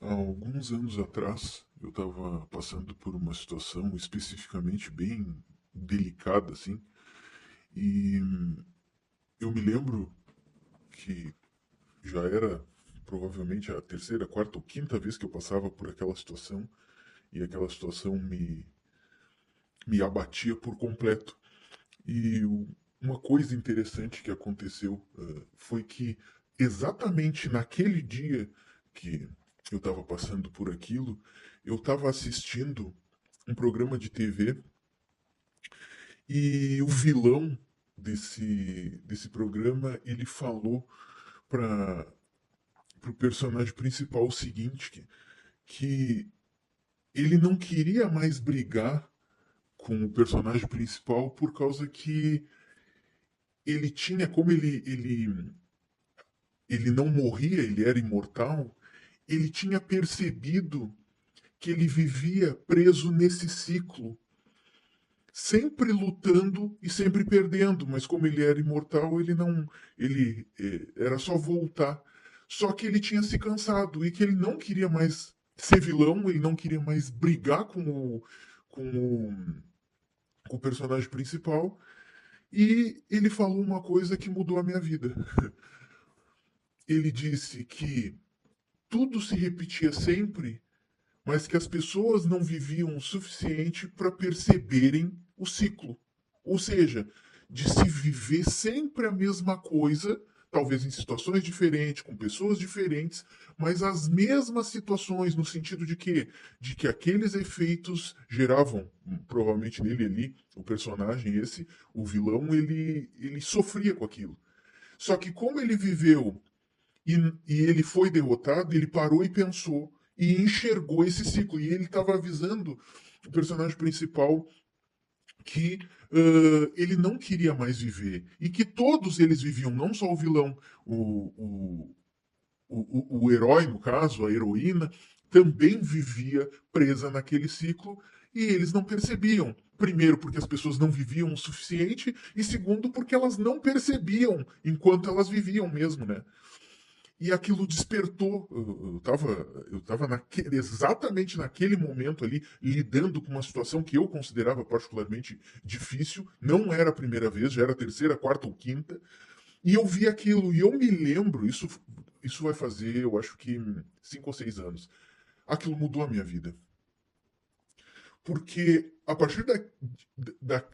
Há alguns anos atrás, eu estava passando por uma situação especificamente bem delicada, assim, e eu me lembro que já era provavelmente a terceira, quarta ou quinta vez que eu passava por aquela situação, e aquela situação me abatia por completo. E uma coisa interessante que aconteceu foi que exatamente naquele dia que eu estava passando por aquilo, eu estava assistindo um programa de TV e o vilão desse programa ele falou para o personagem principal o seguinte, que ele não queria mais brigar com o personagem principal por causa que ele tinha, como ele não morria, ele era imortal, ele tinha percebido que ele vivia preso nesse ciclo, sempre lutando e sempre perdendo, mas como ele era imortal, ele não, ele era só voltar. Só que ele tinha se cansado e que ele não queria mais ser vilão, ele não queria mais brigar com o, com o personagem principal. E ele falou uma coisa que mudou a minha vida. Ele disse que tudo se repetia sempre, mas que as pessoas não viviam o suficiente para perceberem o ciclo. Ou seja, de se viver sempre a mesma coisa, talvez em situações diferentes, com pessoas diferentes, mas as mesmas situações, no sentido de que aqueles efeitos geravam, provavelmente nele ali, o personagem esse, o vilão, ele sofria com aquilo. Só que como ele viveu e, e ele foi derrotado, ele parou e pensou e enxergou esse ciclo. E ele estava avisando o personagem principal que ele não queria mais viver. E que todos eles viviam, não só o vilão, o herói, no caso, a heroína, também vivia presa naquele ciclo e eles não percebiam. Primeiro, porque as pessoas não viviam o suficiente, e segundo, porque elas não percebiam enquanto elas viviam mesmo, né? E aquilo despertou. Eu tava exatamente naquele momento ali, lidando com uma situação que eu considerava particularmente difícil. Não era a primeira vez, já era a terceira, quarta ou quinta. E eu vi aquilo, e eu me lembro, isso vai fazer, eu acho que 5 ou 6 anos. Aquilo mudou a minha vida. Porque a partir da,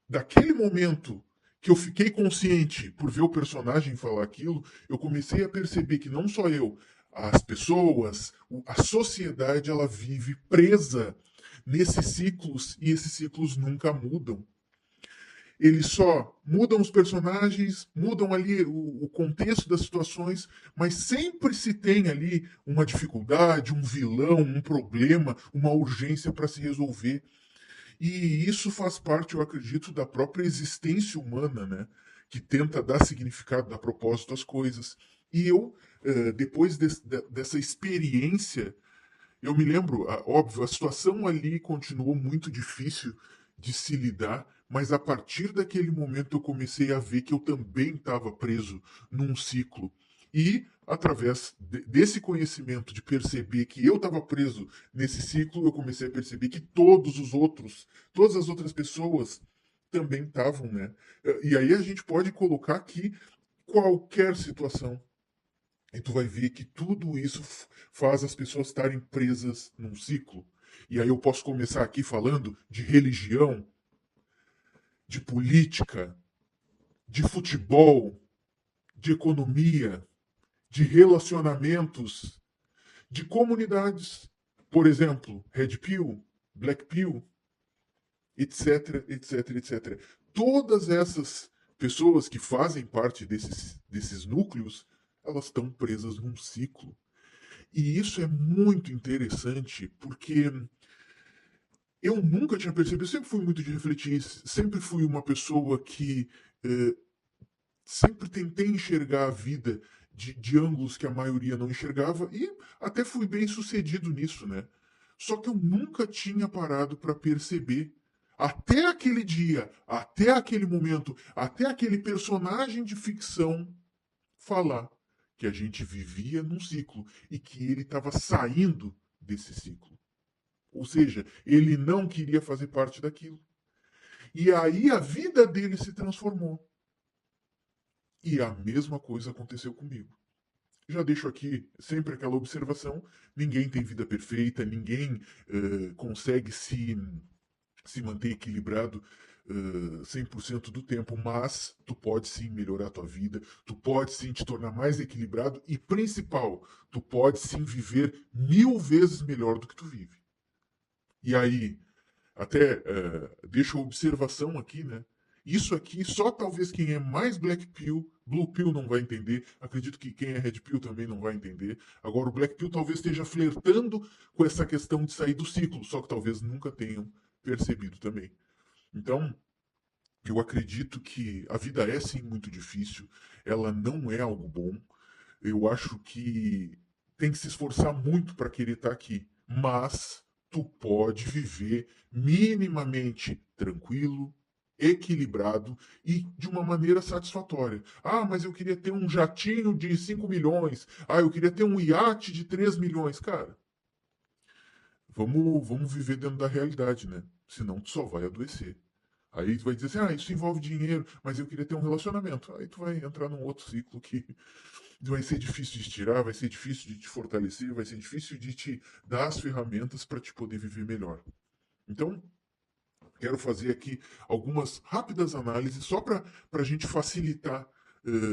daquele momento que eu fiquei consciente por ver o personagem falar aquilo, eu comecei a perceber que não só eu, as pessoas, a sociedade, ela vive presa nesses ciclos e esses ciclos nunca mudam. Eles só mudam os personagens, mudam ali o contexto das situações, mas sempre se tem ali uma dificuldade, um vilão, um problema, uma urgência para se resolver. E isso faz parte, eu acredito, da própria existência humana, né? Que tenta dar significado, dar propósito às coisas. E eu, depois dessa experiência, eu me lembro, óbvio, a situação ali continuou muito difícil de se lidar, mas a partir daquele momento eu comecei a ver que eu também estava preso num ciclo. E, através desse conhecimento, de perceber que eu estava preso nesse ciclo, eu comecei a perceber que todos os outros, todas as outras pessoas também estavam, né? E aí a gente pode colocar aqui qualquer situação. E tu vai ver que tudo isso faz as pessoas estarem presas num ciclo. E aí eu posso começar aqui falando de religião, de política, de futebol, de economia, de relacionamentos, de comunidades. Por exemplo, Red Pill, Black Pill, etc, etc, etc. Todas essas pessoas que fazem parte desses núcleos, elas estão presas num ciclo. E isso é muito interessante porque eu nunca tinha percebido, eu sempre fui muito de refletir, sempre fui uma pessoa que eh, sempre tentei enxergar a vida de ângulos que a maioria não enxergava e até fui bem sucedido nisso, né? Só que eu nunca tinha parado para perceber. Até aquele dia, até aquele momento, até aquele personagem de ficção falar que a gente vivia num ciclo e que ele estava saindo desse ciclo. Ou seja, ele não queria fazer parte daquilo. E aí a vida dele se transformou. E a mesma coisa aconteceu comigo. Já deixo aqui sempre aquela observação: ninguém tem vida perfeita, ninguém consegue se manter equilibrado 100% do tempo, mas tu pode sim melhorar a tua vida, tu pode sim te tornar mais equilibrado e, principal, tu pode sim viver 1000 vezes melhor do que tu vive. E aí, até deixo a observação aqui, né? Isso aqui só talvez quem é mais Black Pill, Blue Pill não vai entender. Acredito que quem é Red Pill também não vai entender. Agora o Black Pill talvez esteja flertando com essa questão de sair do ciclo, só que talvez nunca tenham percebido também. Então, eu acredito que a vida é sim muito difícil, ela não é algo bom. Eu acho que tem que se esforçar muito para querer estar aqui, mas tu pode viver minimamente tranquilo, equilibrado e de uma maneira satisfatória. Ah, mas eu queria ter um jatinho de 5 milhões. Ah, eu queria ter um iate de 3 milhões. Cara, vamos viver dentro da realidade, né? Senão tu só vai adoecer. Aí tu vai dizer assim, isso envolve dinheiro, mas eu queria ter um relacionamento. Aí tu vai entrar num outro ciclo que vai ser difícil de tirar, vai ser difícil de te fortalecer, vai ser difícil de te dar as ferramentas para te poder viver melhor. Então, quero fazer aqui algumas rápidas análises só para a gente facilitar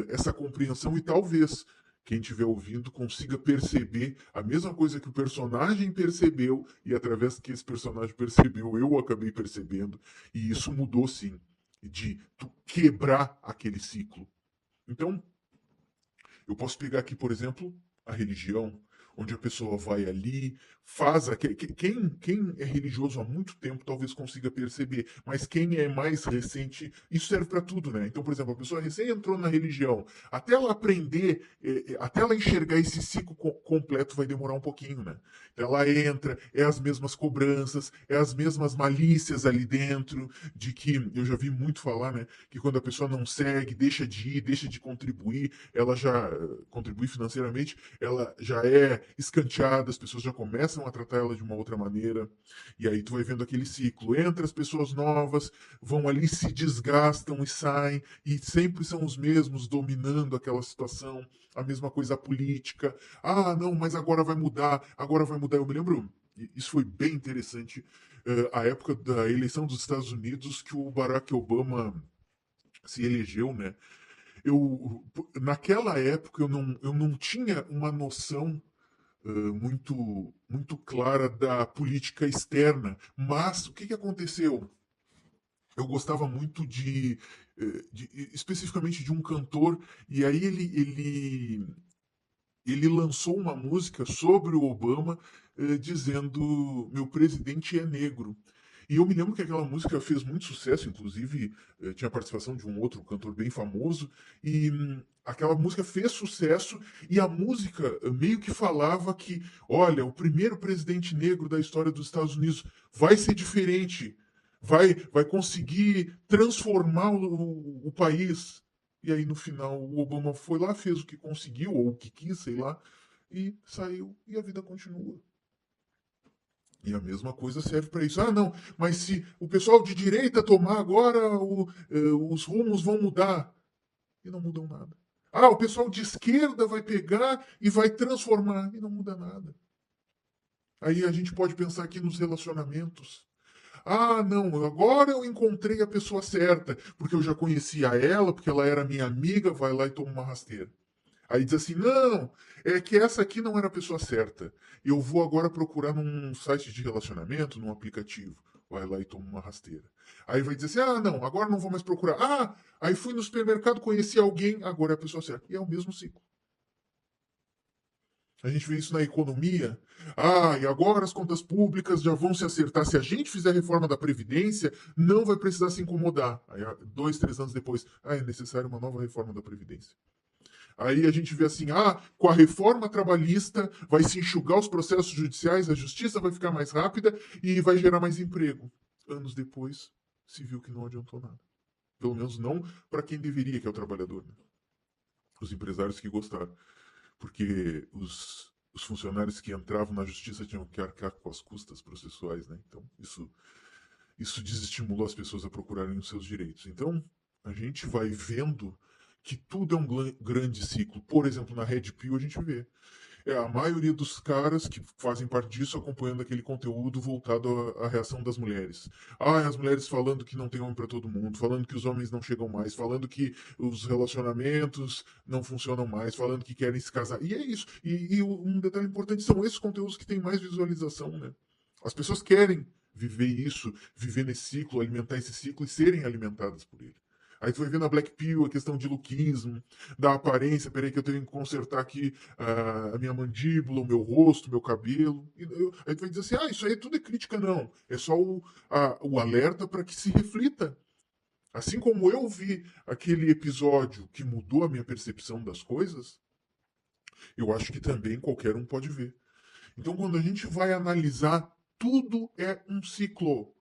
essa compreensão e talvez quem estiver ouvindo consiga perceber a mesma coisa que o personagem percebeu e através que esse personagem percebeu, eu acabei percebendo e isso mudou sim, de tu quebrar aquele ciclo. Então, eu posso pegar aqui, por exemplo, a religião, onde a pessoa vai ali, faz aquele. Quem é religioso há muito tempo talvez consiga perceber, mas quem é mais recente, isso serve para tudo, né? Então, por exemplo, a pessoa recém entrou na religião, até ela aprender, até ela enxergar esse ciclo completo vai demorar um pouquinho, né? Então, ela entra, é as mesmas cobranças, é as mesmas malícias ali dentro, de que eu já vi muito falar, né? Que quando a pessoa não segue, deixa de ir, deixa de contribuir, ela já contribui financeiramente, ela já é escanteada, as pessoas já começam a tratar ela de uma outra maneira, e aí tu vai vendo aquele ciclo. Entra as pessoas novas, vão ali, se desgastam e saem, e sempre são os mesmos dominando aquela situação. A mesma coisa a política. Ah, não, mas agora vai mudar, agora vai mudar. Eu me lembro, isso foi bem interessante, a época da eleição dos Estados Unidos, que o Barack Obama se elegeu, né? Naquela época eu não tinha uma noção muito clara da política externa, mas o que aconteceu? Eu gostava muito especificamente de um cantor, e aí ele lançou uma música sobre o Obama, dizendo: Meu presidente é negro. E eu me lembro que aquela música fez muito sucesso, inclusive tinha a participação de um outro cantor bem famoso, e aquela música fez sucesso, e a música meio que falava que, olha, o primeiro presidente negro da história dos Estados Unidos vai ser diferente, vai conseguir transformar o país. E aí, no final, o Obama foi lá, fez o que conseguiu, ou o que quis, sei lá, e saiu, e a vida continua. E a mesma coisa serve para isso. Ah, não, mas se o pessoal de direita tomar agora, os rumos vão mudar. E não mudam nada. Ah, o pessoal de esquerda vai pegar e vai transformar. E não muda nada. Aí a gente pode pensar aqui nos relacionamentos. Ah, não, agora eu encontrei a pessoa certa, porque eu já conhecia ela, porque ela era minha amiga, vai lá e toma uma rasteira. Aí diz assim: não, é que essa aqui não era a pessoa certa. Eu vou agora procurar num site de relacionamento, num aplicativo. Vai lá e toma uma rasteira. Aí vai dizer assim: ah, não, agora não vou mais procurar. Ah, aí fui no supermercado, conheci alguém, agora é a pessoa certa. E é o mesmo ciclo. A gente vê isso na economia. Ah, e agora as contas públicas já vão se acertar. Se a gente fizer a reforma da Previdência, não vai precisar se incomodar. Aí, 2, 3 anos depois, é necessário uma nova reforma da Previdência. Aí a gente vê assim, com a reforma trabalhista vai se enxugar os processos judiciais, a justiça vai ficar mais rápida e vai gerar mais emprego. Anos depois, se viu que não adiantou nada. Pelo menos não para quem deveria, que é o trabalhador. Né? Os empresários que gostaram. porque os funcionários que entravam na justiça tinham que arcar com as custas processuais, né? Então, isso desestimulou as pessoas a procurarem os seus direitos. Então, a gente vai vendo que tudo é um grande ciclo. Por exemplo, na Red Pill a gente vê a maioria dos caras que fazem parte disso acompanhando aquele conteúdo voltado à reação das mulheres. Ah, as mulheres falando que não tem homem para todo mundo, falando que os homens não chegam mais, falando que os relacionamentos não funcionam mais, falando que querem se casar. E é isso. E um detalhe importante são esses conteúdos que têm mais visualização, né? As pessoas querem viver isso, viver nesse ciclo, alimentar esse ciclo e serem alimentadas por ele. Aí tu vai ver na Black Pill a questão de looksismo, da aparência, peraí que eu tenho que consertar aqui a minha mandíbula, o meu rosto, o meu cabelo. Aí tu vai dizer assim, isso aí tudo é crítica, não. É só o alerta para que se reflita. Assim como eu vi aquele episódio que mudou a minha percepção das coisas, eu acho que também qualquer um pode ver. Então, quando a gente vai analisar, tudo é um ciclo.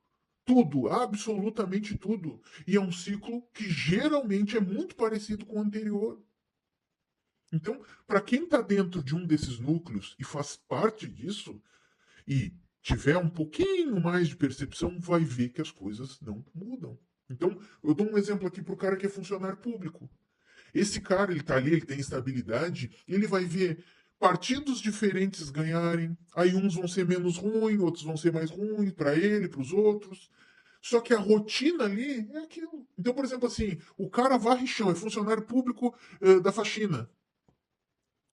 Tudo, absolutamente tudo. E é um ciclo que geralmente é muito parecido com o anterior. Então, para quem está dentro de um desses núcleos e faz parte disso, e tiver um pouquinho mais de percepção, vai ver que as coisas não mudam. Então, eu dou um exemplo aqui para o cara que é funcionário público. Esse cara, ele está ali, ele tem estabilidade, ele vai ver partidos diferentes ganharem, aí uns vão ser menos ruins, outros vão ser mais ruins para ele, para os outros. Só que a rotina ali é aquilo. Então, por exemplo, assim, o cara varre chão, é funcionário público da faxina.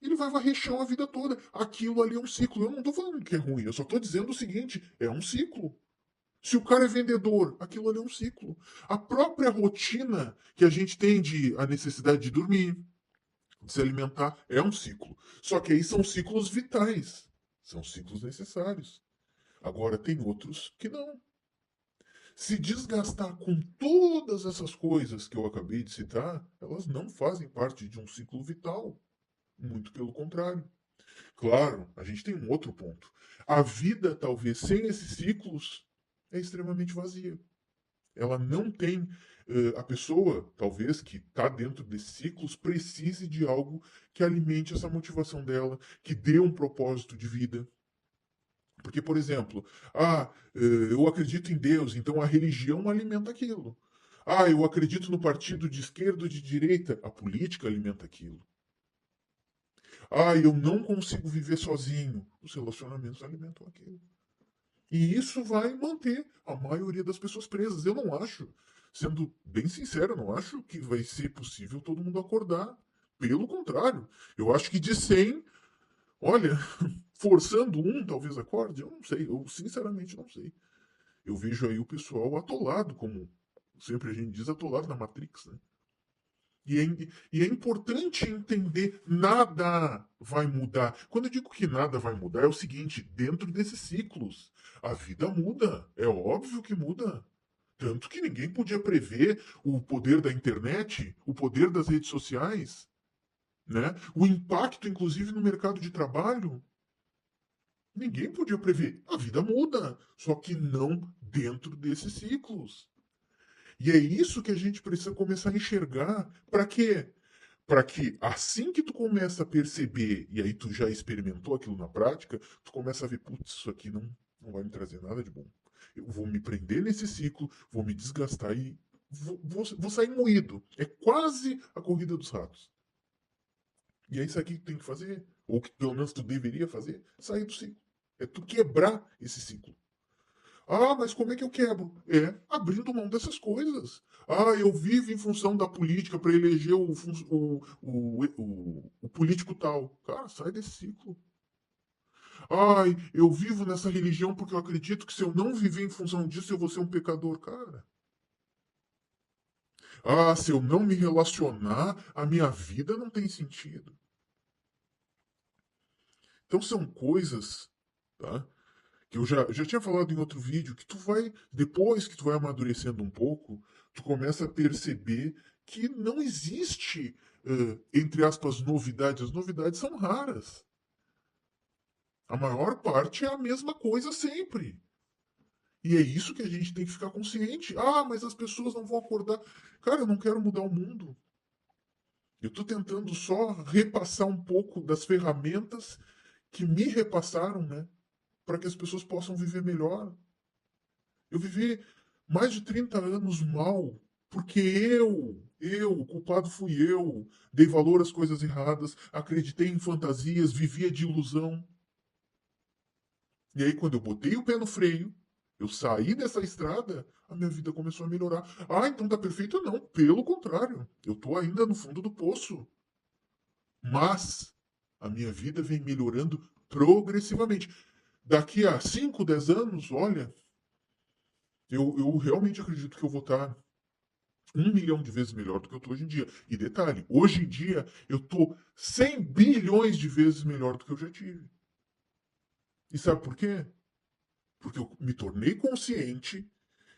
Ele vai varrer chão a vida toda. Aquilo ali é um ciclo. Eu não estou falando que é ruim, eu só estou dizendo o seguinte: é um ciclo. Se o cara é vendedor, aquilo ali é um ciclo. A própria rotina que a gente tem de a necessidade de dormir, de se alimentar, é um ciclo. Só que aí são ciclos vitais. São ciclos necessários. Agora tem outros que não. Se desgastar com todas essas coisas que eu acabei de citar, elas não fazem parte de um ciclo vital. Muito pelo contrário. Claro, a gente tem um outro ponto. A vida, talvez, sem esses ciclos, é extremamente vazia. Ela não tem. A pessoa, talvez, que está dentro desses ciclos, precise de algo que alimente essa motivação dela, que dê um propósito de vida. Porque, por exemplo, eu acredito em Deus, então a religião alimenta aquilo. Eu acredito no partido de esquerda ou de direita, a política alimenta aquilo. Eu não consigo viver sozinho. Os relacionamentos alimentam aquilo. E isso vai manter a maioria das pessoas presas. Eu não acho, sendo bem sincero, eu não acho que vai ser possível todo mundo acordar. Pelo contrário, eu acho que de 100, olha, forçando um, talvez acorde, eu não sei, eu sinceramente não sei. Eu vejo aí o pessoal atolado, como sempre a gente diz, atolado na Matrix, né? E é importante entender, nada vai mudar. Quando eu digo que nada vai mudar, é o seguinte, dentro desses ciclos, a vida muda, é óbvio que muda. Tanto que ninguém podia prever o poder da internet, o poder das redes sociais, né? O impacto, inclusive, no mercado de trabalho. Ninguém podia prever. A vida muda, só que não dentro desses ciclos. E é isso que a gente precisa começar a enxergar. Para quê? Para que assim que tu começa a perceber, e aí tu já experimentou aquilo na prática, tu começa a ver, putz, isso aqui não vai me trazer nada de bom. Eu vou me prender nesse ciclo, vou me desgastar e vou sair moído. É quase a corrida dos ratos. E é isso aqui que tu tem que fazer, ou que pelo menos tu deveria fazer, sair do ciclo. É tu quebrar esse ciclo. Mas como é que eu quebro? É abrindo mão dessas coisas. Eu vivo em função da política para eleger o político tal. Cara, sai desse ciclo. Eu vivo nessa religião porque eu acredito que se eu não viver em função disso, eu vou ser um pecador. Cara. Se eu não me relacionar, a minha vida não tem sentido. Então são coisas, tá? Que eu já tinha falado em outro vídeo, que tu vai, depois que tu vai amadurecendo um pouco, tu começa a perceber que não existe, entre aspas, novidades. As novidades são raras. A maior parte é a mesma coisa sempre. E é isso que a gente tem que ficar consciente. Mas as pessoas não vão acordar. Cara, eu não quero mudar o mundo. Eu estou tentando só repassar um pouco das ferramentas que me repassaram, né? Para que as pessoas possam viver melhor. Eu vivi mais de 30 anos mal, porque o culpado fui eu, dei valor às coisas erradas, acreditei em fantasias, vivia de ilusão. E aí, quando eu botei o pé no freio, eu saí dessa estrada, a minha vida começou a melhorar. Ah, então tá perfeito? Não, pelo contrário. Eu tô ainda no fundo do poço. Mas a minha vida vem melhorando progressivamente. Daqui a 5, 10 anos, olha, eu realmente acredito que eu vou estar 1 milhão de vezes melhor do que eu estou hoje em dia. E detalhe, hoje em dia eu estou 100 bilhões de vezes melhor do que eu já tive. E sabe por quê? Porque eu me tornei consciente,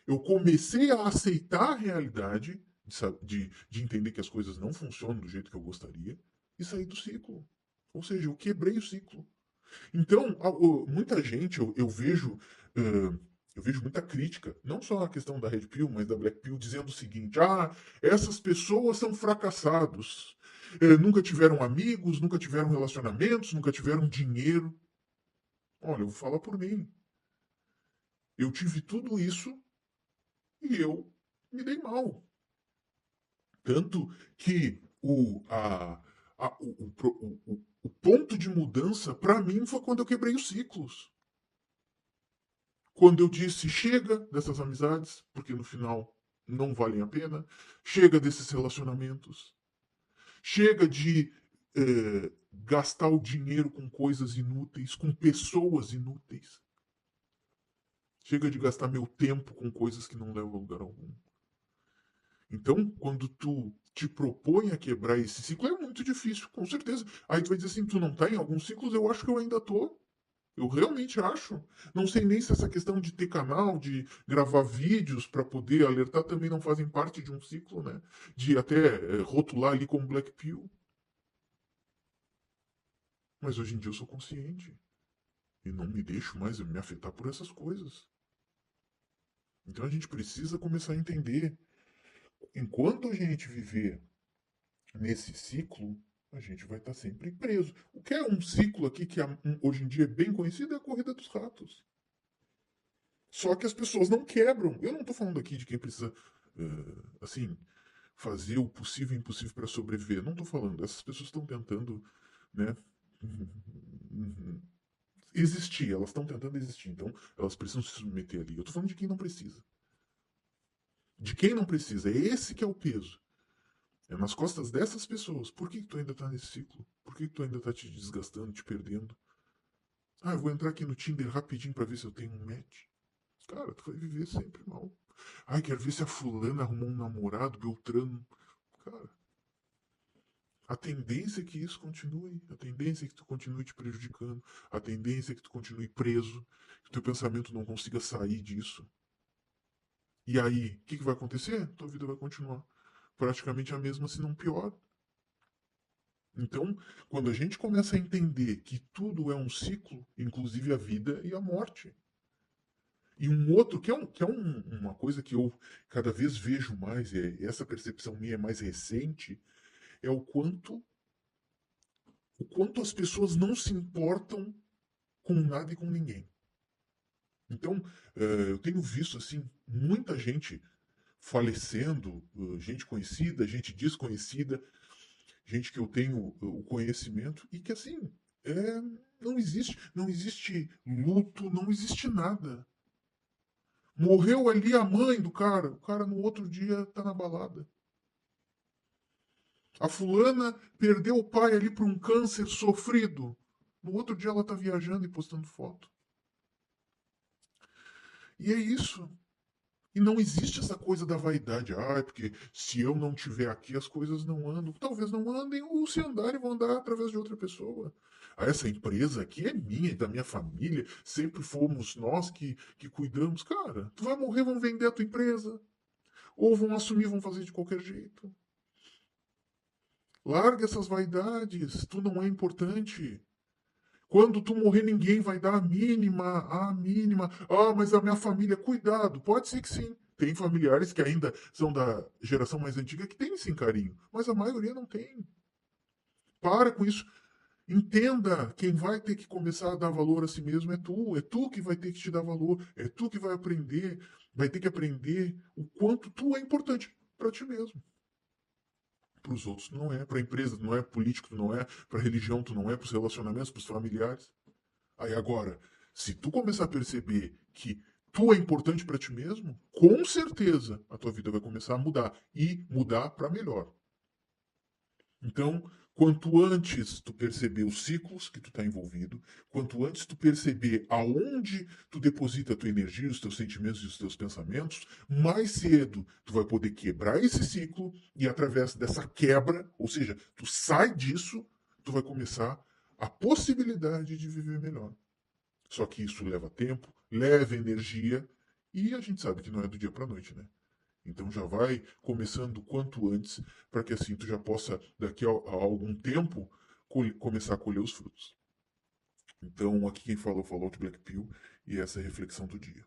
eu comecei a aceitar a realidade, de entender que as coisas não funcionam do jeito que eu gostaria, e sair do ciclo. Ou seja, eu quebrei o ciclo. Então, muita gente, eu vejo. Eu vejo muita crítica, não só a questão da Red Pill, mas da Black Pill, dizendo o seguinte: ah, essas pessoas são fracassados, nunca tiveram amigos, nunca tiveram relacionamentos, nunca tiveram dinheiro. Olha, eu vou falar por mim. Eu tive tudo isso e eu me dei mal. Tanto que o ponto de mudança, para mim, foi quando eu quebrei os ciclos. Quando eu disse chega dessas amizades, porque no final não valem a pena, chega desses relacionamentos, chega de gastar o dinheiro com coisas inúteis, com pessoas inúteis, chega de gastar meu tempo com coisas que não levam a lugar algum. Então, quando tu te propõe a quebrar esse ciclo, é muito difícil, com certeza. Aí tu vai dizer assim, tu não tá em alguns ciclos? Eu acho que eu ainda tô. Eu realmente acho. Não sei nem se essa questão de ter canal, de gravar vídeos para poder alertar também não fazem parte de um ciclo, né? De até rotular ali como Black Pill. Mas hoje em dia eu sou consciente. E não me deixo mais me afetar por essas coisas. Então a gente precisa começar a entender. Enquanto a gente viver nesse ciclo, a gente vai estar sempre preso. O que é um ciclo aqui que hoje em dia é bem conhecido é a corrida dos ratos. Só que as pessoas não quebram. Eu não estou falando aqui de quem precisa, assim, fazer o possível e impossível para sobreviver. Não estou falando. Essas pessoas estão tentando, né, existir. Elas estão tentando existir. Então, elas precisam se submeter ali. Eu estou falando de quem não precisa. De quem não precisa. É esse que é o peso. É nas costas dessas pessoas. Por que tu ainda está nesse ciclo? Por que tu ainda está te desgastando, te perdendo? Ah, eu vou entrar aqui no Tinder rapidinho para ver se eu tenho um match. Cara, tu vai viver sempre mal. Ai, quero ver se a fulana arrumou um namorado, Beltrano. Cara, a tendência é que isso continue. A tendência é que tu continue te prejudicando. A tendência é que tu continue preso. Que o teu pensamento não consiga sair disso. E aí, o que vai acontecer? Tua vida vai continuar praticamente a mesma, se não pior. Então, quando a gente começa a entender que tudo é um ciclo, inclusive a vida e a morte. E um outro, uma coisa que eu cada vez vejo mais, e essa percepção minha é mais recente, é o quanto as pessoas não se importam com nada e com ninguém. Então, eu tenho visto assim muita gente falecendo, gente conhecida, gente desconhecida, gente que eu tenho o conhecimento e que assim não existe luto, não existe nada. Morreu ali a mãe do cara, o cara no outro dia tá na balada. A fulana perdeu o pai ali por um câncer sofrido. No outro dia ela tá viajando e postando foto. E é isso. E não existe essa coisa da vaidade. Ah, porque se eu não tiver aqui, as coisas não andam. Talvez não andem, ou se andarem, vão andar através de outra pessoa. Ah, essa empresa aqui é minha e da minha família. Sempre fomos nós que cuidamos. Cara, tu vai morrer, vão vender a tua empresa. Ou vão assumir, vão fazer de qualquer jeito. Larga essas vaidades. Tu não é importante. Quando tu morrer, ninguém vai dar a mínima, a mínima. Ah, mas a minha família, cuidado. Pode ser que sim. Tem familiares que ainda são da geração mais antiga que tem esse carinho, mas a maioria não tem. Para com isso. Entenda, quem vai ter que começar a dar valor a si mesmo é tu que vai ter que te dar valor, é tu que vai ter que aprender o quanto tu é importante para ti mesmo. Para os outros tu não é, para a empresa tu não é, político tu não é, para a religião tu não é, para os relacionamentos, para os familiares. Aí agora, se tu começar a perceber que tu é importante para ti mesmo, com certeza a tua vida vai começar a mudar e mudar para melhor. Então, quanto antes tu perceber os ciclos que tu está envolvido, quanto antes tu perceber aonde tu deposita a tua energia, os teus sentimentos e os teus pensamentos, mais cedo tu vai poder quebrar esse ciclo e através dessa quebra, ou seja, tu sai disso, tu vai começar a possibilidade de viver melhor. Só que isso leva tempo, leva energia e a gente sabe que não é do dia para noite, né? Então já vai começando o quanto antes, para que assim tu já possa, daqui a algum tempo, começar a colher os frutos. Então, aqui quem falou, falou de Black Pill, e essa é a reflexão do dia.